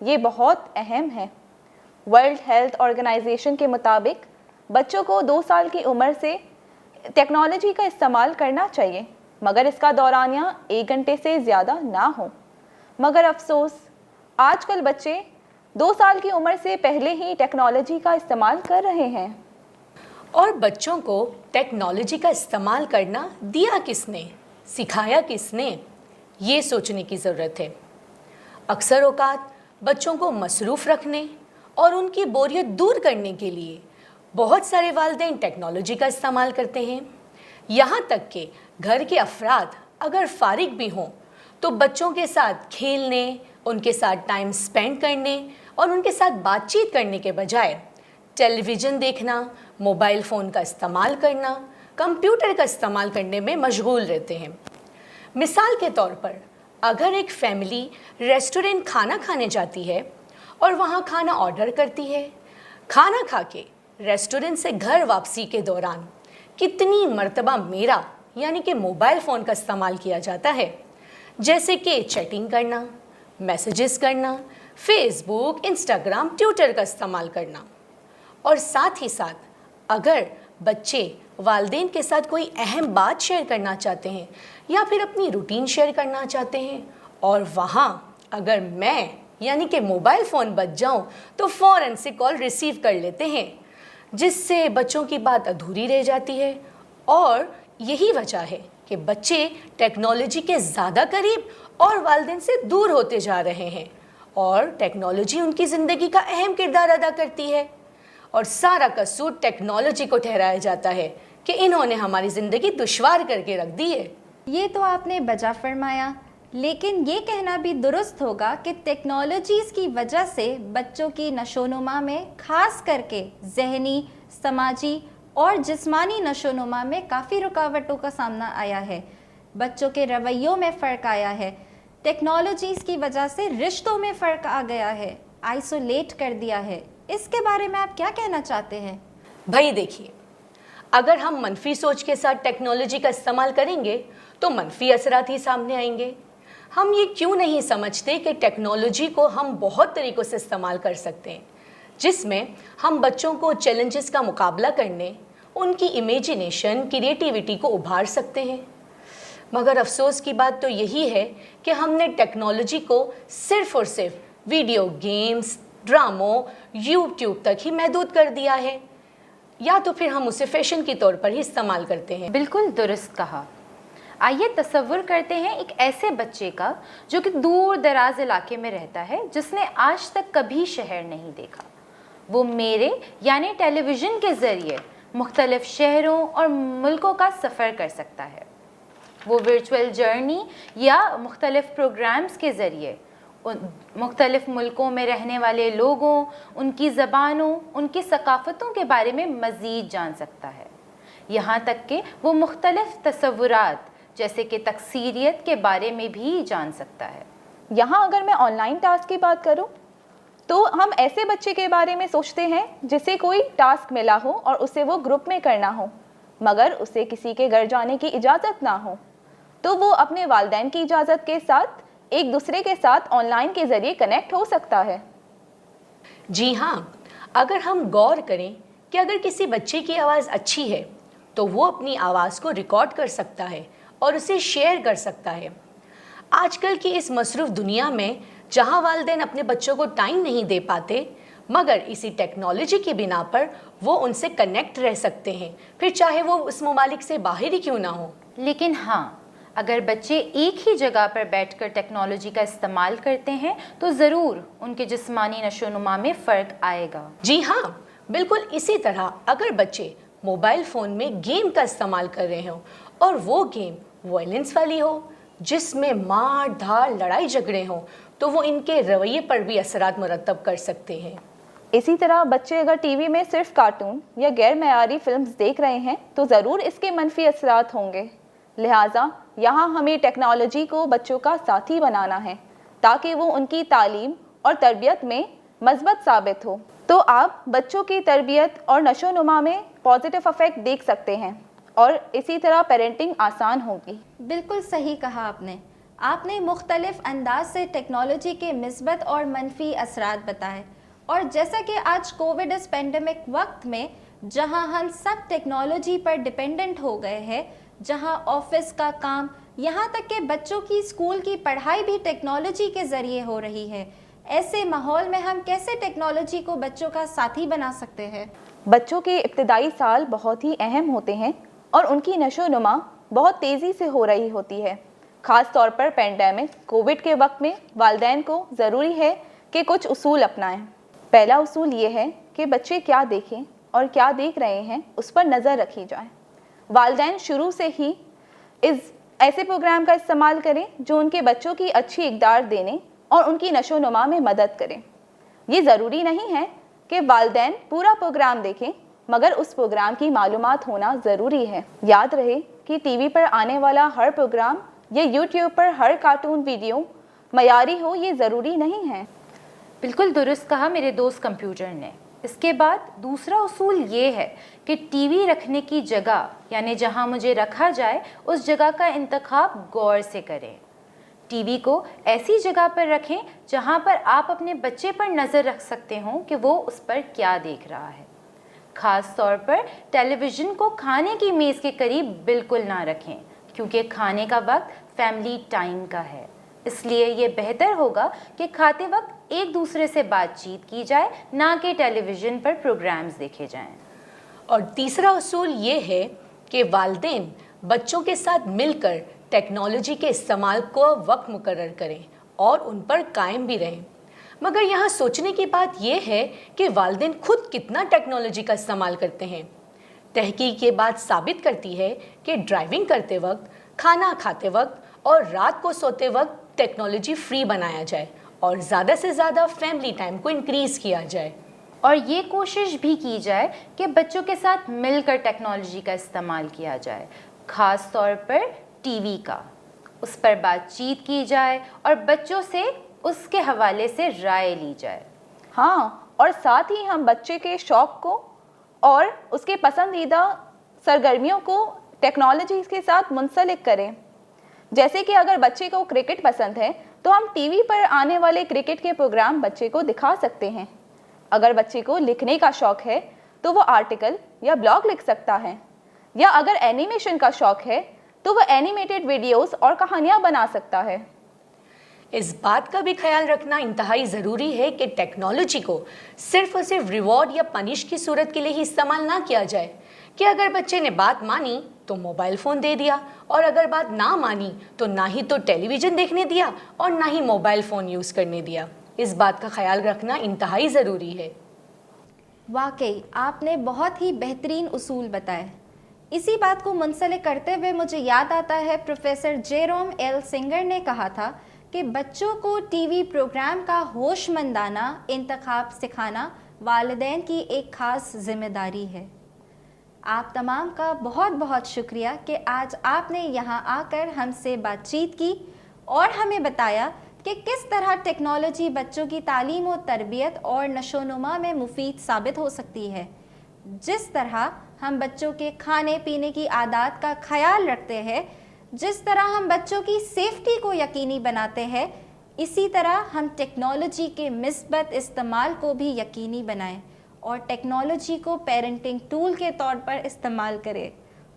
یہ بہت اہم ہے۔ ورلڈ ہیلتھ آرگنائزیشن کے مطابق بچوں کو 2 سال کی عمر سے ٹیکنالوجی کا استعمال کرنا چاہیے، مگر اس کا دورانیہ 1 گھنٹے سے زیادہ نہ ہو۔ مگر افسوس آج کل بچے 2 سال کی عمر سے پہلے ہی ٹیکنالوجی کا استعمال کر رہے ہیں۔ اور بچوں کو ٹیکنالوجی کا استعمال کرنا دیا کس نے، سکھایا کس نے، یہ سوچنے کی ضرورت ہے۔ اکثر اوقات بچوں کو مصروف رکھنے اور ان کی بوریت دور کرنے کے لیے بہت سارے والدین ٹیکنالوجی کا استعمال کرتے ہیں، یہاں تک کہ گھر کے افراد اگر فارغ بھی ہوں تو بچوں کے ساتھ کھیلنے، ان کے ساتھ ٹائم سپینڈ کرنے اور ان کے ساتھ بات چیت کرنے کے بجائے ٹیلی ویژن دیکھنا، موبائل فون کا استعمال کرنا، کمپیوٹر کا استعمال کرنے میں مشغول رہتے ہیں۔ مثال کے طور پر اگر ایک فیملی ریسٹورنٹ کھانا کھانے جاتی ہے اور وہاں کھانا آرڈر کرتی ہے، کھانا کھا کے ریسٹورنٹ سے گھر واپسی کے دوران کتنی مرتبہ میرا یعنی کہ موبائل فون کا استعمال کیا جاتا ہے، جیسے کہ چیٹنگ کرنا، میسیجز کرنا، فیس بک، انسٹاگرام، ٹویٹر کا استعمال کرنا۔ اور ساتھ ہی ساتھ اگر بچے والدین کے ساتھ کوئی اہم بات شیئر کرنا چاہتے ہیں یا پھر اپنی روٹین شیئر کرنا چاہتے ہیں اور وہاں اگر میں یعنی کہ موبائل فون بج جاؤں تو فوراً سے کال ریسیو کر لیتے ہیں، جس سے بچوں کی بات ادھوری رہ جاتی ہے۔ اور یہی وجہ ہے کہ بچے ٹیکنالوجی کے زیادہ قریب اور والدین سے دور ہوتے جا رہے ہیں، اور ٹیکنالوجی ان کی زندگی کا اہم کردار ادا کرتی ہے، اور سارا قصور ٹیکنالوجی کو ٹھہرایا جاتا ہے کہ انہوں نے ہماری زندگی دشوار کر کے رکھ دی ہے۔ یہ تو آپ نے بجا فرمایا، لیکن یہ کہنا بھی درست ہوگا کہ ٹیکنالوجیز کی وجہ سے بچوں کی نشو و نما میں، خاص کر کے ذہنی، سماجی اور جسمانی نشو و نما میں کافی رکاوٹوں کا سامنا آیا ہے۔ بچوں کے رویوں میں فرق آیا ہے، ٹیکنالوجیز کی وجہ سے رشتوں میں فرق آ گیا ہے، آئسولیٹ کر دیا ہے۔ اس کے بارے میں آپ کیا کہنا چاہتے ہیں؟ بھائی دیکھیے، اگر ہم منفی سوچ کے ساتھ ٹیکنالوجی کا استعمال کریں گے تو منفی اثرات ہی سامنے آئیں گے۔ ہم یہ کیوں نہیں سمجھتے کہ ٹیکنالوجی کو ہم بہت طریقوں سے استعمال کر سکتے ہیں، جس میں ہم بچوں کو چیلنجز کا مقابلہ کرنے، ان کی امیجنیشن، کریٹیوٹی کو ابھار سکتے ہیں۔ مگر افسوس کی بات تو یہی ہے کہ ہم نے ٹیکنالوجی کو صرف اور صرف ویڈیو گیمز، ڈراموں، یوٹیوب تک ہی محدود کر دیا ہے، یا تو پھر ہم اسے فیشن کے طور پر ہی استعمال کرتے ہیں۔ بالکل درست کہا۔ آئیے تصور کرتے ہیں ایک ایسے بچے کا جو کہ دور دراز علاقے میں رہتا ہے، جس نے آج تک کبھی شہر نہیں دیکھا۔ وہ میرے یعنی ٹیلی ویژن کے ذریعے مختلف شہروں اور ملکوں کا سفر کر سکتا ہے۔ وہ ورچوئل جرنی یا مختلف پروگرامز کے ذریعے مختلف ملکوں میں رہنے والے لوگوں، ان کی زبانوں، ان کی ثقافتوں کے بارے میں مزید جان سکتا ہے۔ یہاں تک کہ وہ مختلف تصورات جیسے کہ تکثیریت کے بارے میں بھی جان سکتا ہے۔ یہاں اگر میں آن لائن ٹاسک کی بات کروں تو ہم ایسے بچے کے بارے میں سوچتے ہیں جسے کوئی ٹاسک ملا ہو اور اسے وہ گروپ میں کرنا ہو، مگر اسے کسی کے گھر جانے کی اجازت نہ ہو، تو وہ اپنے والدین کی اجازت کے ساتھ ایک دوسرے کے ساتھ آن لائن کے ذریعے کنیکٹ ہو سکتا ہے۔ جی ہاں، اگر ہم غور کریں کہ اگر کسی بچے کی آواز اچھی ہے تو وہ اپنی آواز کو ریکارڈ کر سکتا ہے اور اسے شیئر کر سکتا ہے۔ آج کل کی اس مصروف دنیا میں جہاں والدین اپنے بچوں کو ٹائم نہیں دے پاتے، مگر اسی ٹیکنالوجی کی بنا پر وہ ان سے کنیکٹ رہ سکتے ہیں، پھر چاہے وہ اس ممالک سے باہر ہی کیوں نہ ہو۔ لیکن ہاں، اگر بچے ایک ہی جگہ پر بیٹھ کر ٹیکنالوجی کا استعمال کرتے ہیں تو ضرور ان کے جسمانی نشو و نما میں فرق آئے گا۔ جی ہاں، بالکل اسی طرح اگر بچے موبائل فون میں گیم کا استعمال کر رہے ہوں اور وہ گیم وائلنس والی ہو، جس میں مار دھاڑ، لڑائی جھگڑے ہوں، تو وہ ان کے رویے پر بھی اثرات مرتب کر سکتے ہیں۔ اسی طرح بچے اگر ٹی وی میں صرف کارٹون یا غیر معیاری فلمز دیکھ رہے ہیں تو ضرور اس کے منفی اثرات ہوں گے۔ لہٰذا یہاں ہمیں ٹیکنالوجی کو بچوں کا ساتھی بنانا ہے تاکہ وہ ان کی تعلیم اور تربیت میں مثبت ثابت ہو۔ تو آپ بچوں کی تربیت اور نشو و نما میں پازیٹیو افیکٹ دیکھ سکتے ہیں، اور اسی طرح پیرنٹنگ آسان ہوگی۔ بالکل صحیح کہا آپ نے۔ آپ نے مختلف انداز سے ٹیکنالوجی کے مثبت اور منفی اثرات بتائے، اور جیسا کہ آج کووڈ اس پینڈیمک وقت میں جہاں ہم سب ٹیکنالوجی پر ڈپینڈنٹ ہو گئے ہیں، جہاں آفس کا کام، یہاں تک کہ بچوں کی اسکول کی پڑھائی بھی ٹیکنالوجی کے ذریعے ہو رہی ہے، ایسے ماحول میں ہم کیسے ٹیکنالوجی کو بچوں کا ساتھی بنا سکتے ہیں؟ بچوں کے ابتدائی سال بہت ہی اہم ہوتے ہیں اور ان کی نشو و نما بہت تیزی سے ہو رہی ہوتی ہے۔ خاص طور پر پینڈیمک کووڈ کے وقت میں والدین کو ضروری ہے کہ کچھ اصول اپنائیں۔ پہلا اصول یہ ہے کہ بچے کیا دیکھیں اور کیا دیکھ رہے ہیں اس پر نظر رکھی جائے۔ والدین شروع سے ہی ایسے پروگرام کا استعمال کریں جو ان کے بچوں کی اچھی اقدار دینے اور ان کی نشو و نما میں مدد کریں۔ یہ ضروری نہیں ہے کہ والدین پورا پروگرام دیکھیں، مگر اس پروگرام کی معلومات ہونا ضروری ہے۔ یاد رہے کہ ٹی وی پر آنے والا ہر پروگرام یا یوٹیوب پر ہر کارٹون ویڈیو معیاری ہو، یہ ضروری نہیں ہے۔ بالکل درست کہا میرے دوست کمپیوٹر نے۔ اس کے بعد دوسرا اصول یہ ہے کہ ٹی وی رکھنے کی جگہ، یعنی جہاں مجھے رکھا جائے، اس جگہ کا انتخاب غور سے کریں۔ ٹی وی کو ایسی جگہ پر رکھیں جہاں پر آپ اپنے بچے پر نظر رکھ سکتے ہوں کہ وہ اس پر کیا دیکھ رہا ہے۔ خاص طور پر ٹیلی ویژن کو کھانے کی میز کے قریب بالکل نہ رکھیں، کیونکہ کھانے کا وقت فیملی ٹائم کا ہے۔ اس لیے یہ بہتر ہوگا کہ کھاتے وقت ایک دوسرے سے بات چیت کی جائے، نہ کہ ٹیلی ویژن پر پروگرامز دیکھے جائیں۔ اور تیسرا اصول یہ ہے کہ والدین بچوں کے ساتھ مل کر ٹیکنالوجی کے استعمال کو وقت مقرر کریں اور ان پر قائم بھی رہیں۔ مگر یہاں سوچنے کی بات یہ ہے کہ والدین خود کتنا ٹیکنالوجی کا استعمال کرتے ہیں۔ تحقیق یہ بات ثابت کرتی ہے کہ ڈرائیونگ کرتے وقت، کھانا کھاتے وقت اور رات کو سوتے وقت ٹیکنالوجی فری بنایا جائے اور زیادہ سے زیادہ فیملی ٹائم کو انکریز کیا جائے۔ اور یہ کوشش بھی کی جائے کہ بچوں کے ساتھ مل کر ٹیکنالوجی کا استعمال کیا جائے، خاص طور پر ٹی وی کا۔ اس پر بات چیت کی جائے اور بچوں سے اس کے حوالے سے رائے لی جائے۔ ہاں، اور ساتھ ہی ہم بچے کے شوق کو اور اس کے پسندیدہ سرگرمیوں کو ٹیکنالوجی کے ساتھ منسلک کریں۔ جیسے کہ اگر بچے کو کرکٹ پسند ہے تو ہم ٹی وی پر آنے والے کرکٹ کے پروگرام بچے کو دکھا سکتے ہیں۔ اگر بچے کو لکھنے کا شوق ہے تو وہ آرٹیکل یا بلاگ لکھ سکتا ہے، یا اگر اینیمیشن کا شوق ہے تو وہ اینیمیٹڈ ویڈیوز اور کہانیاں بنا سکتا ہے۔ اس بات کا بھی خیال رکھنا انتہائی ضروری ہے کہ ٹیکنالوجی کو صرف اور صرف ریوارڈ یا پنش کی صورت کے لیے ہی استعمال نہ کیا جائے کہ اگر بچے نے بات مانی تو موبائل فون دے دیا، اور اگر بات نہ مانی تو نہ ہی تو ٹیلی ویژن دیکھنے دیا اور نہ ہی موبائل فون یوز کرنے دیا۔ اس بات کا خیال رکھنا انتہائی ضروری ہے۔ واقعی آپ نے بہت ہی بہترین اصول بتائے۔ اسی بات کو منسلک کرتے ہوئے مجھے یاد آتا ہے پروفیسر جیروم ایل سنگر نے کہا تھا کہ بچوں کو ٹی وی پروگرام کا ہوش مندانہ انتخاب سکھانا والدین کی ایک خاص ذمہ داری ہے۔ آپ تمام کا بہت بہت شکریہ کہ آج آپ نے یہاں آ کر ہم سے بات چیت کی اور ہمیں بتایا کہ کس طرح ٹیکنالوجی بچوں کی تعلیم و تربیت اور نشو و نما میں مفید ثابت ہو سکتی ہے۔ جس طرح ہم بچوں کے کھانے پینے کی عادات کا خیال رکھتے ہیں، جس طرح ہم بچوں کی سیفٹی کو یقینی بناتے ہیں، اسی طرح ہم ٹیکنالوجی کے مثبت استعمال کو بھی یقینی بنائیں اور ٹیکنالوجی کو پیرنٹنگ ٹول کے طور پر استعمال کریں،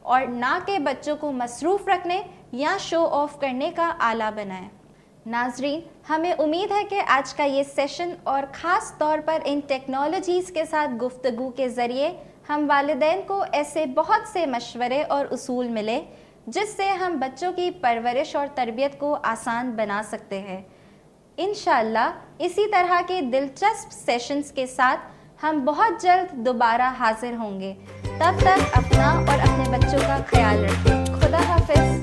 اور نہ کہ بچوں کو مصروف رکھنے یا شو آف کرنے کا آلہ بنائیں۔ ناظرین، ہمیں امید ہے کہ آج کا یہ سیشن اور خاص طور پر ان ٹیکنالوجیز کے ساتھ گفتگو کے ذریعے ہم والدین کو ایسے بہت سے مشورے اور اصول ملے جس سے ہم بچوں کی پرورش اور تربیت کو آسان بنا سکتے ہیں۔ انشاءاللہ اسی طرح کے دلچسپ سیشنز کے ساتھ ہم بہت جلد دوبارہ حاضر ہوں گے۔ تب تک اپنا اور اپنے بچوں کا خیال رکھیں۔ خدا حافظ۔